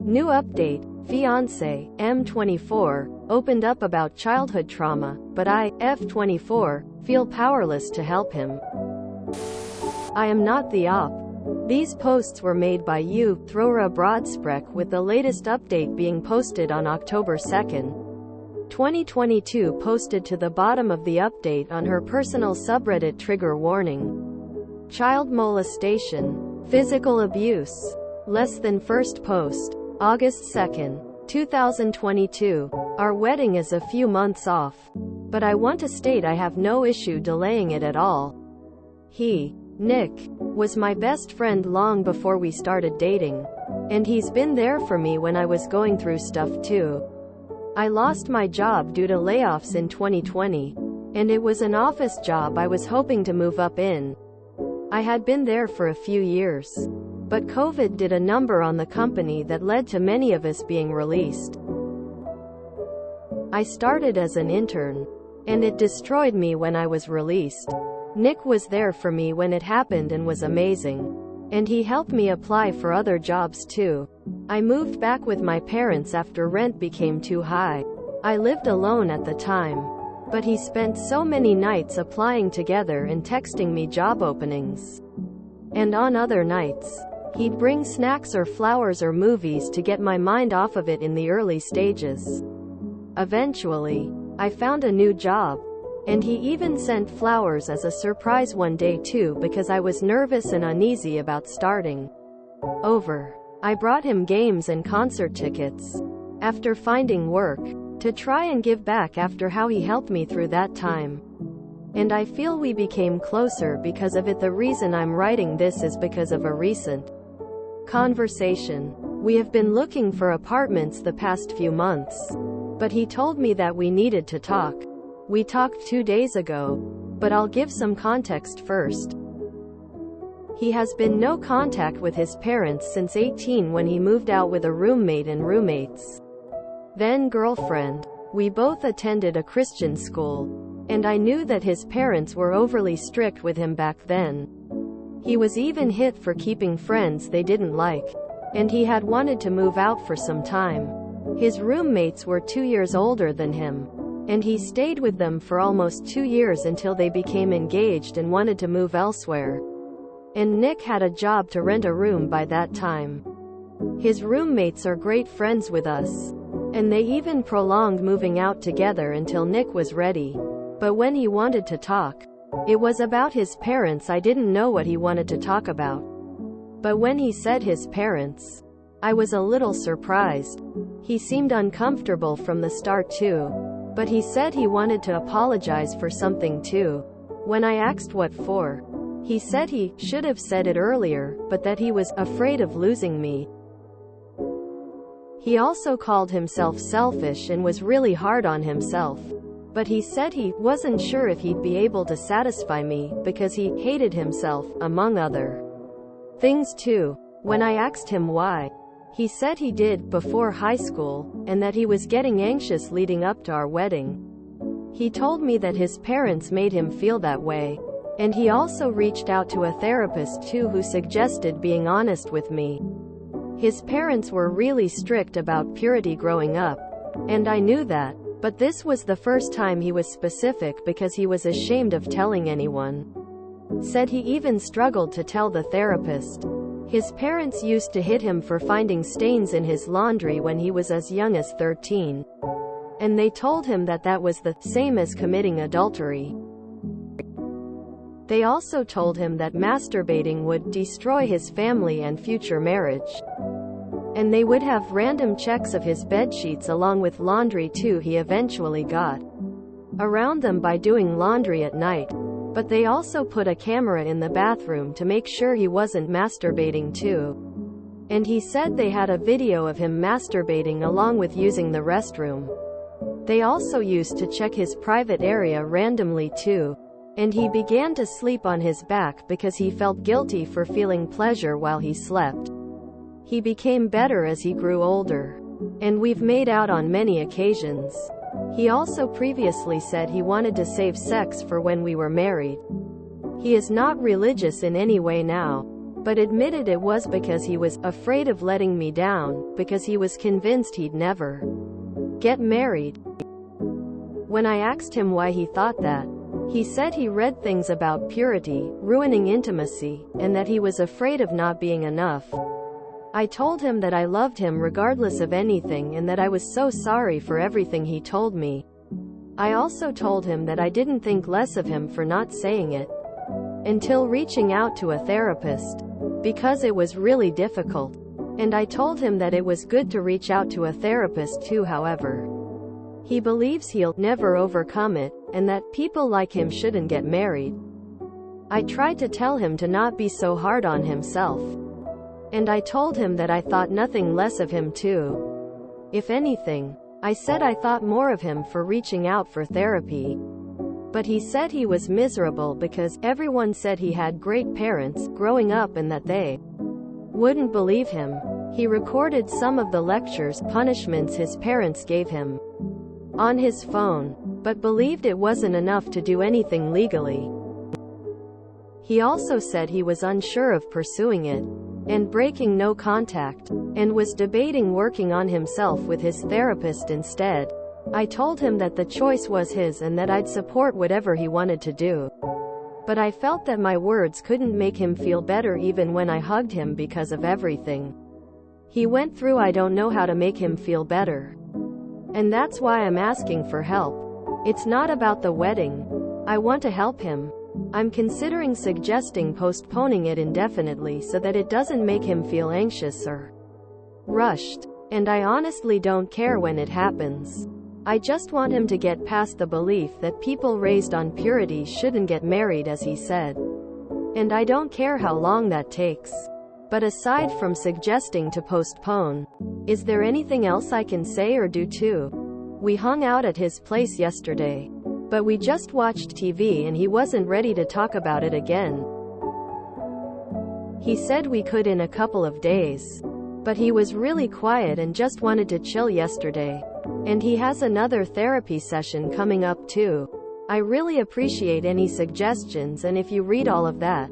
New update, Fiance, m24, opened up about childhood trauma, but I, f24, feel powerless to help him. I am not the op. These posts were made by you, Thora Broadspreck, with the latest update being posted on October 2nd. 2022 posted to the bottom of the update on her personal subreddit trigger warning. Child molestation. Physical abuse. Less than first post. August 2nd, 2022. Our wedding is a few months off. But I want to state I have no issue delaying it at all. He, Nick, was my best friend long before we started dating. And he's been there for me when I was going through stuff too. I lost my job due to layoffs in 2020. And it was an office job I was hoping to move up in. I had been there for a few years. But COVID did a number on the company that led to many of us being released. I started as an intern. And it destroyed me when I was released. Nick was there for me when it happened and was amazing. And he helped me apply for other jobs too. I moved back with my parents after rent became too high. I lived alone at the time. But he spent so many nights applying together and texting me job openings. And on other nights, he'd bring snacks or flowers or movies to get my mind off of it in the early stages. Eventually, I found a new job. And he even sent flowers as a surprise one day too because I was nervous and uneasy about starting over. I brought him games and concert tickets. After finding work, to try and give back after how he helped me through that time. And I feel we became closer because of it. The reason I'm writing this is because of a recent conversation. We have been looking for apartments the past few months. But he told me that we needed to talk. We talked 2 days ago. But I'll give some context first. He has been no contact with his parents since 18 when he moved out with a roommate and roommates. Then girlfriend. We both attended a Christian school. And I knew that his parents were overly strict with him back then. He was even hit for keeping friends they didn't like. And he had wanted to move out for some time. His roommates were 2 years older than him. And he stayed with them for almost 2 years until they became engaged and wanted to move elsewhere. And Nick had a job to rent a room by that time. His roommates are great friends with us. And they even prolonged moving out together until Nick was ready. But when he wanted to talk, it was about his parents. I didn't know what he wanted to talk about. But when he said his parents, I was a little surprised. He seemed uncomfortable from the start too. But he said he wanted to apologize for something too. When I asked what for, he said he should have said it earlier, but that he was afraid of losing me. He also called himself selfish and was really hard on himself. But he said he wasn't sure if he'd be able to satisfy me because he hated himself, among other things too. When I asked him why, he said he did before high school, and that he was getting anxious leading up to our wedding. He told me that his parents made him feel that way. And he also reached out to a therapist too who suggested being honest with me. His parents were really strict about purity growing up. And I knew that. But this was the first time he was specific because he was ashamed of telling anyone. Said he even struggled to tell the therapist. His parents used to hit him for finding stains in his laundry when he was as young as 13. And they told him that that was the same as committing adultery. They also told him that masturbating would destroy his family and future marriage. And they would have random checks of his bedsheets along with laundry too. He eventually got around them by doing laundry at night. But they also put a camera in the bathroom to make sure he wasn't masturbating too. And he said they had a video of him masturbating along with using the restroom. They also used to check his private area randomly too. And he began to sleep on his back because he felt guilty for feeling pleasure while he slept. He became better as he grew older. And we've made out on many occasions. He also previously said he wanted to save sex for when we were married. He is not religious in any way now. but admitted it was because he was afraid of letting me down, because he was convinced he'd never get married. When I asked him why he thought that, he said he read things about purity, ruining intimacy, and that he was afraid of not being enough. I told him that I loved him regardless of anything and that I was so sorry for everything he told me. I also told him that I didn't think less of him for not saying it until reaching out to a therapist, because it was really difficult. And I told him that it was good to reach out to a therapist too. However, he believes he'll never overcome it, and that people like him shouldn't get married. I tried to tell him to not be so hard on himself. And I told him that I thought nothing less of him too. If anything, I said I thought more of him for reaching out for therapy. But he said he was miserable because everyone said he had great parents growing up and that they wouldn't believe him. He recorded some of the lectures, punishments his parents gave him on his phone, but believed it wasn't enough to do anything legally. He also said he was unsure of pursuing it and breaking no contact, and was debating working on himself with his therapist instead. I told him that the choice was his and that I'd support whatever he wanted to do. But I felt that my words couldn't make him feel better even when I hugged him because of everything he went through. I don't know how to make him feel better. And that's why I'm asking for help. It's not about the wedding. I want to help him. I'm considering suggesting postponing it indefinitely so that it doesn't make him feel anxious or rushed. And I honestly don't care when it happens. I just want him to get past the belief that people raised on purity shouldn't get married, as he said. And I don't care how long that takes. But aside from suggesting to postpone, is there anything else I can say or do too? We hung out at his place yesterday, but we just watched TV and he wasn't ready to talk about it again. He said we could in a couple of days, but he was really quiet and just wanted to chill yesterday. And he has another therapy session coming up too. I really appreciate any suggestions, and if you read all of that.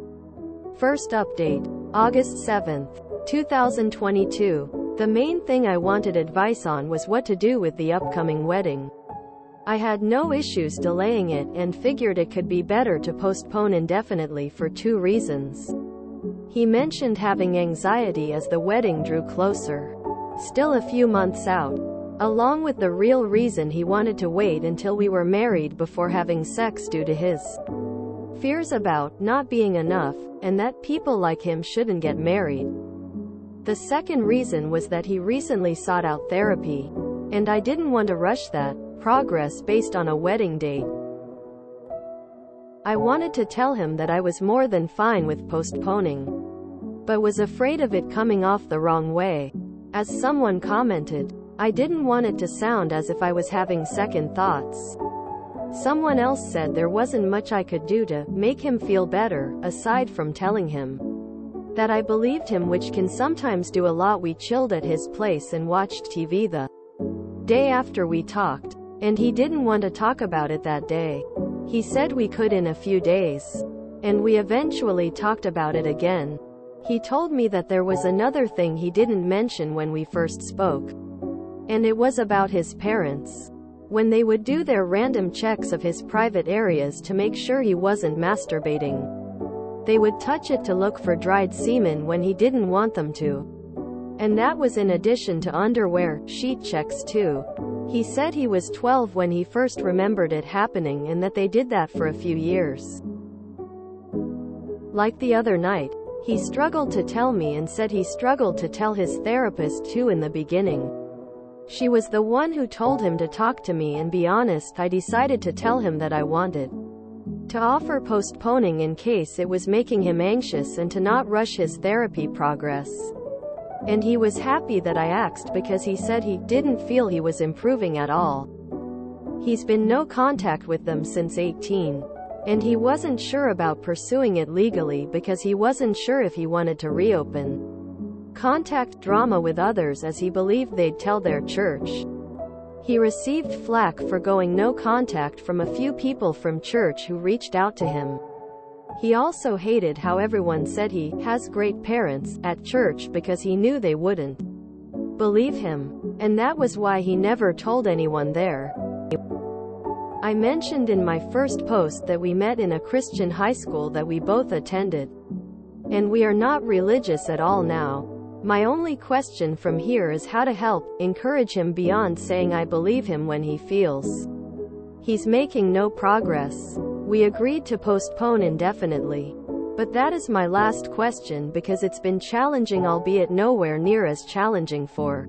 First update, August 7th, 2022. The main thing I wanted advice on was what to do with the upcoming wedding. I had no issues delaying it and figured it could be better to postpone indefinitely for 2 reasons. He mentioned having anxiety as the wedding drew closer, still a few months out, along with the real reason he wanted to wait until we were married before having sex due to his fears about not being enough, and that people like him shouldn't get married. The second reason was that he recently sought out therapy, and I didn't want to rush that progress based on a wedding date. I wanted to tell him that I was more than fine with postponing, but was afraid of it coming off the wrong way. As someone commented, I didn't want it to sound as if I was having second thoughts. Someone else said there wasn't much I could do to make him feel better, aside from telling him that I believed him, which can sometimes do a lot. We chilled at his place and watched TV the day after we talked, and he didn't want to talk about it that day. He said we could in a few days, and we eventually talked about it again. He told me that there was another thing he didn't mention when we first spoke, and it was about his parents. When they would do their random checks of his private areas to make sure he wasn't masturbating, they would touch it to look for dried semen when he didn't want them to. And that was in addition to underwear, sheet checks too. He said he was 12 when he first remembered it happening and that they did that for a few years. Like the other night, he struggled to tell me and said he struggled to tell his therapist too in the beginning. She was the one who told him to talk to me, and be honest, I decided to tell him that I wanted to offer postponing in case it was making him anxious and to not rush his therapy progress. And he was happy that I asked because he said he didn't feel he was improving at all. He's been no contact with them since 18. And he wasn't sure about pursuing it legally because he wasn't sure if he wanted to reopen contact drama with others, as he believed they'd tell their church. He received flack for going no contact from a few people from church who reached out to him. He also hated how everyone said he has great parents at church because he knew they wouldn't believe him. And that was why he never told anyone there. I mentioned in my first post that we met in a Christian high school that we both attended. And we are not religious at all now. My only question from here is how to help encourage him beyond saying I believe him when he feels he's making no progress. We agreed to postpone indefinitely. But that is my last question because it's been challenging, albeit nowhere near as challenging for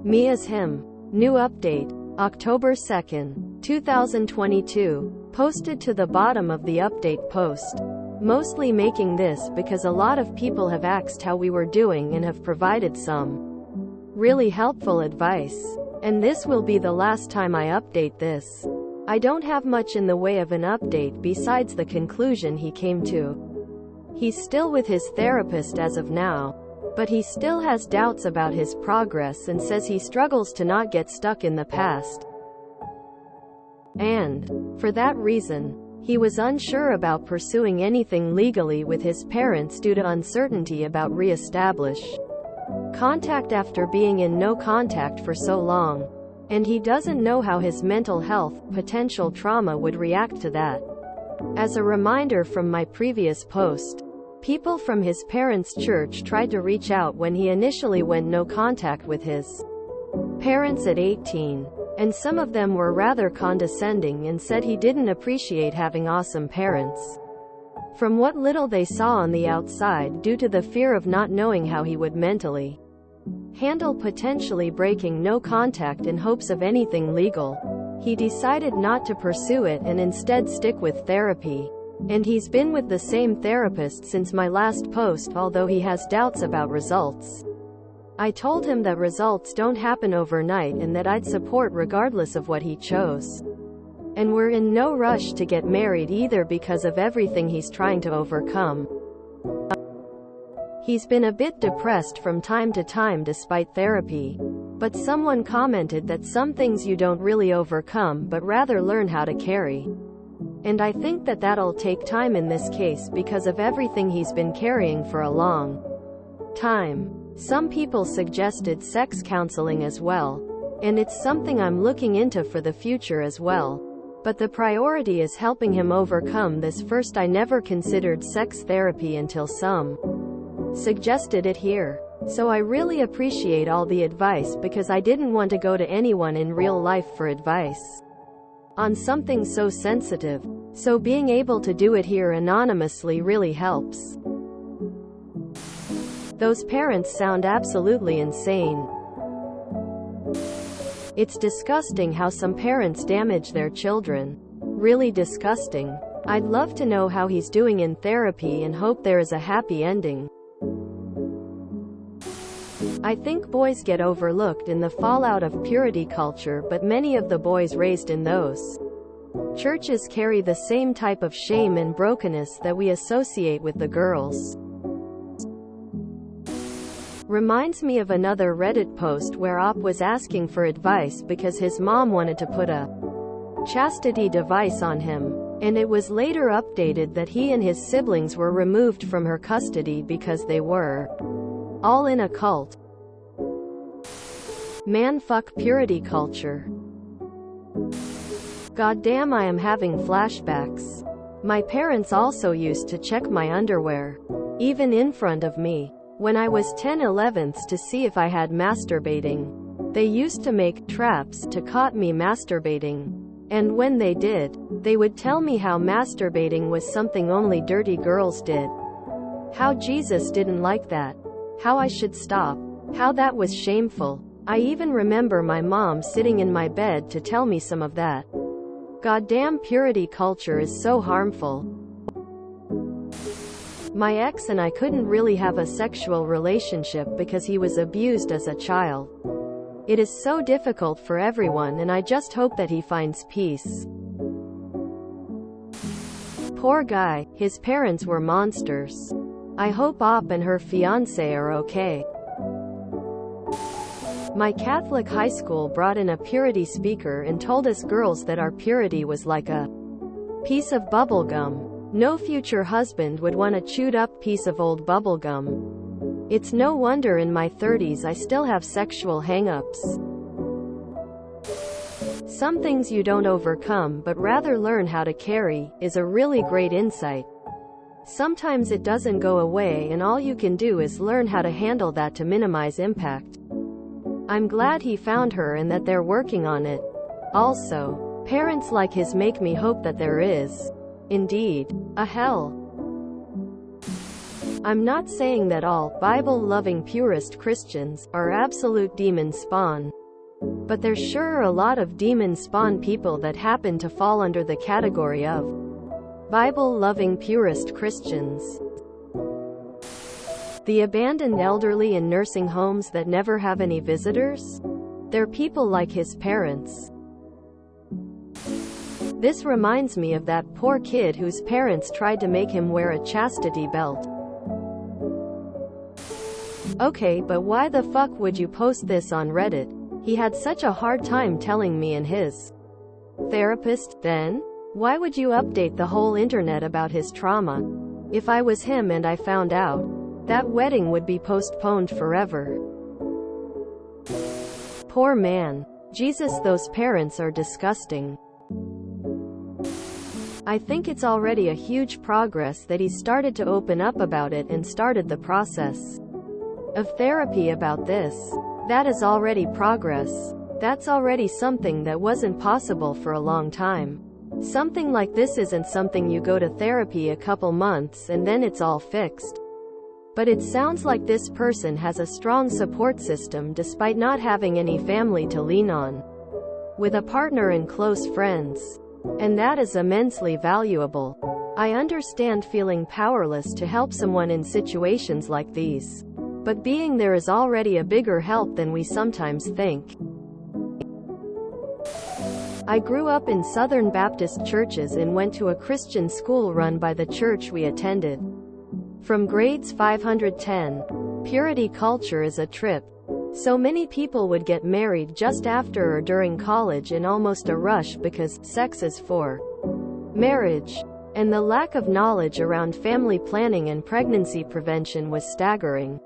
me as him. New update, October 2nd, 2022. Posted to the bottom of the update post. Mostly making this because a lot of people have asked how we were doing and have provided some really helpful advice. And this will be the last time I update this. I don't have much in the way of an update besides the conclusion he came to. He's still with his therapist as of now, but he still has doubts about his progress and says he struggles to not get stuck in the past. And, for that reason, he was unsure about pursuing anything legally with his parents due to uncertainty about re-establish contact after being in no contact for so long. And he doesn't know how his mental health, potential trauma would react to that. As a reminder from my previous post, people from his parents' church tried to reach out when he initially went no contact with his parents at 18. And some of them were rather condescending and said he didn't appreciate having awesome parents. From what little they saw on the outside due to the fear of not knowing how he would mentally handle potentially breaking no contact in hopes of anything legal, he decided not to pursue it and instead stick with therapy. And he's been with the same therapist since my last post, although he has doubts about results. I told him that results don't happen overnight and that I'd support regardless of what he chose. And we're in no rush to get married either because of everything he's trying to overcome. He's been a bit depressed from time to time despite therapy. But someone commented that some things you don't really overcome but rather learn how to carry. And I think that that'll take time in this case because of everything he's been carrying for a long time. Some people suggested sex counseling as well. And it's something I'm looking into for the future as well. But the priority is helping him overcome this first. I never considered sex therapy until some suggested it here. So I really appreciate all the advice because I didn't want to go to anyone in real life for advice on something so sensitive. So being able to do it here anonymously really helps. Those parents sound absolutely insane. It's disgusting how some parents damage their children. Really disgusting. I'd love to know how he's doing in therapy and hope there is a happy ending. I think boys get overlooked in the fallout of purity culture, but many of the boys raised in those churches carry the same type of shame and brokenness that we associate with the girls. Reminds me of another Reddit post where Op was asking for advice because his mom wanted to put a chastity device on him. And it was later updated that he and his siblings were removed from her custody because they were all in a cult. Man, fuck purity culture. Goddamn, I am having flashbacks. My parents also used to check my underwear, even in front of me, when I was 10/11 to see if I had masturbating. They used to make traps to caught me masturbating. And when they did, they would tell me how masturbating was something only dirty girls did. How Jesus didn't like that. How I should stop. How that was shameful. I even remember my mom sitting in my bed to tell me some of that. Goddamn, purity culture is so harmful. My ex and I couldn't really have a sexual relationship because he was abused as a child. It is so difficult for everyone, and I just hope that he finds peace. Poor guy, his parents were monsters. I hope Op and her fiance are okay. My Catholic high school brought in a purity speaker and told us girls that our purity was like a piece of bubble gum. No future husband would want a chewed up piece of old bubblegum. It's no wonder in my 30s I still have sexual hang-ups. Some things you don't overcome but rather learn how to carry, is a really great insight. Sometimes it doesn't go away and all you can do is learn how to handle that to minimize impact. I'm glad he found her and that they're working on it. Also, parents like his make me hope that there is, indeed, a hell. I'm not saying that all Bible-loving purist Christians are absolute demon spawn. But there sure are a lot of demon spawn people that happen to fall under the category of Bible-loving purist Christians. The abandoned elderly in nursing homes that never have any visitors? They're people like his parents. This reminds me of that poor kid whose parents tried to make him wear a chastity belt. Okay, but why the fuck would you post this on Reddit? He had such a hard time telling me and his therapist, then? Why would you update the whole internet about his trauma? If I was him and I found out, that wedding would be postponed forever. Poor man. Jesus, those parents are disgusting. I think it's already a huge progress that he started to open up about it and started the process of therapy about this. That is already progress. That's already something that wasn't possible for a long time. Something like this isn't something you go to therapy a couple months and then it's all fixed. But it sounds like this person has a strong support system despite not having any family to lean on, with a partner and close friends. And that is immensely valuable. I understand feeling powerless to help someone in situations like these. But being there is already a bigger help than we sometimes think. I grew up in Southern Baptist churches and went to a Christian school run by the church we attended. From grades 510, purity culture is a trip. So many people would get married just after or during college in almost a rush because sex is for marriage. And the lack of knowledge around family planning and pregnancy prevention was staggering.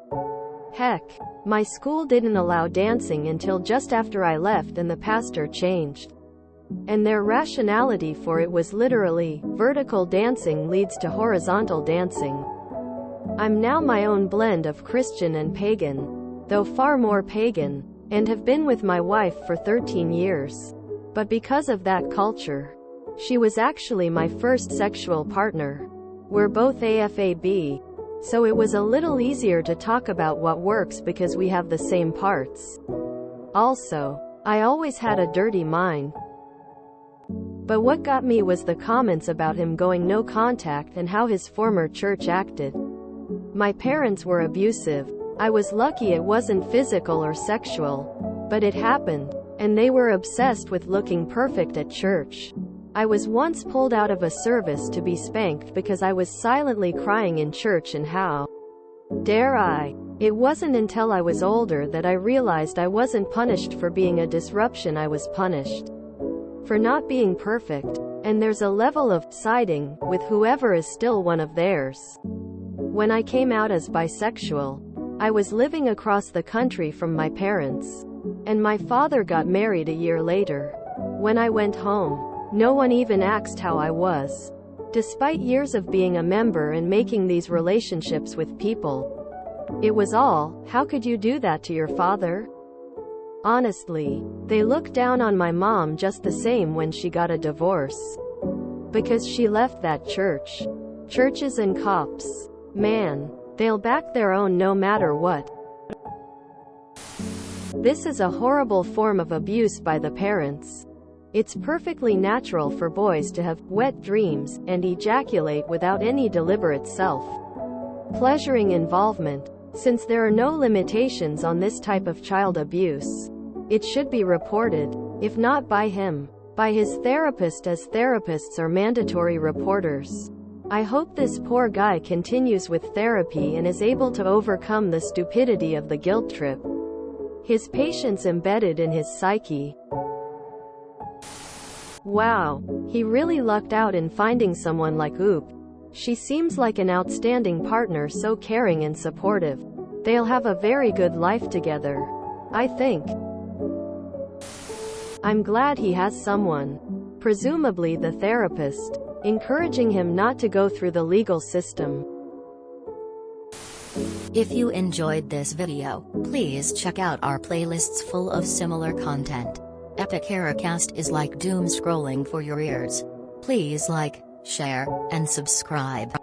Heck, my school didn't allow dancing until just after I left and the pastor changed. And their rationality for it was literally, vertical dancing leads to horizontal dancing. I'm now my own blend of Christian and pagan, though far more pagan, and have been with my wife for 13 years. But because of that culture, she was actually my first sexual partner. We're both AFAB. So it was a little easier to talk about what works because we have the same parts. Also, I always had a dirty mind. But what got me was the comments about him going no contact and how his former church acted. My parents were abusive. I was lucky it wasn't physical or sexual. But it happened. And they were obsessed with looking perfect at church. I was once pulled out of a service to be spanked because I was silently crying in church, and how dare I? It wasn't until I was older that I realized I wasn't punished for being a disruption, I was punished for not being perfect. And there's a level of siding with whoever is still one of theirs. When I came out as bisexual, I was living across the country from my parents. And my father got married a year later. When I went home, no one even asked how I was. Despite years of being a member and making these relationships with people, it was all, how could you do that to your father? Honestly, they looked down on my mom just the same when she got a divorce. Because she left that church. Churches and cops. Man, they'll back their own no matter what. This is a horrible form of abuse by the parents. It's perfectly natural for boys to have wet dreams and ejaculate without any deliberate self-pleasuring involvement. Since there are no limitations on this type of child abuse, it should be reported, if not by him, by his therapist, as therapists are mandatory reporters. I hope this poor guy continues with therapy and is able to overcome the stupidity of the guilt trip. His patience embedded in his psyche. Wow, he really lucked out in finding someone like Oop. She seems like an outstanding partner, so caring and supportive. They'll have a very good life together, I think. I'm glad he has someone, presumably the therapist, encouraging him not to go through the legal system. If you enjoyed this video, please check out our playlists full of similar content. Epic Haircast is like doom scrolling for your ears. Please like, share, and subscribe.